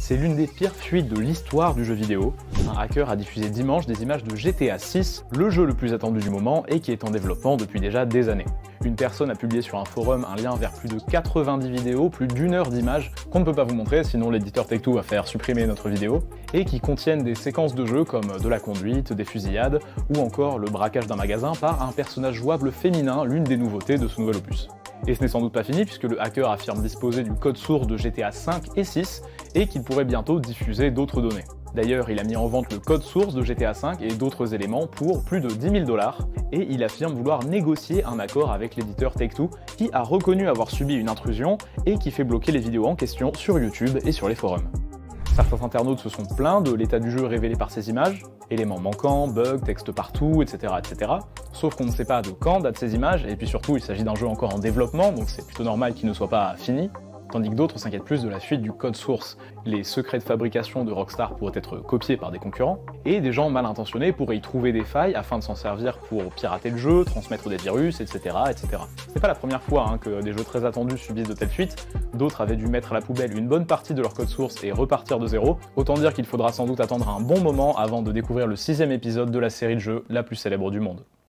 C'est l'une des pires fuites de l'histoire du jeu vidéo. Un hacker a diffusé dimanche des images de GTA 6, le jeu le plus attendu du moment et qui est en développement depuis déjà des années. Une personne a publié sur un forum un lien vers plus de 90 vidéos, plus d'1 heure d'images qu'on ne peut pas vous montrer, sinon l'éditeur Take-Two va faire supprimer notre vidéo, et qui contiennent des séquences de jeu comme de la conduite, des fusillades, ou encore le braquage d'un magasin par un personnage jouable féminin, l'une des nouveautés de ce nouvel opus. Et ce n'est sans doute pas fini puisque le hacker affirme disposer du code source de GTA 5 et 6 et qu'il pourrait bientôt diffuser d'autres données. D'ailleurs, il a mis en vente le code source de GTA 5 et d'autres éléments pour plus de 10 000 $, et il affirme vouloir négocier un accord avec l'éditeur Take-Two qui a reconnu avoir subi une intrusion et qui fait bloquer les vidéos en question sur YouTube et sur les forums. Certains internautes se sont plaints de l'état du jeu révélé par ces images, éléments manquants, bugs, texte partout, etc. Sauf qu'on ne sait pas de quand datent ces images, et puis surtout il s'agit d'un jeu encore en développement, donc c'est plutôt normal qu'il ne soit pas fini. Tandis que d'autres s'inquiètent plus de la fuite du code source. Les secrets de fabrication de Rockstar pourraient être copiés par des concurrents, et des gens mal intentionnés pourraient y trouver des failles afin de s'en servir pour pirater le jeu, transmettre des virus, etc. C'est pas la première fois que des jeux très attendus subissent de telles fuites, d'autres avaient dû mettre à la poubelle une bonne partie de leur code source et repartir de zéro, autant dire qu'il faudra sans doute attendre un bon moment avant de découvrir le 6e épisode de la série de jeux la plus célèbre du monde.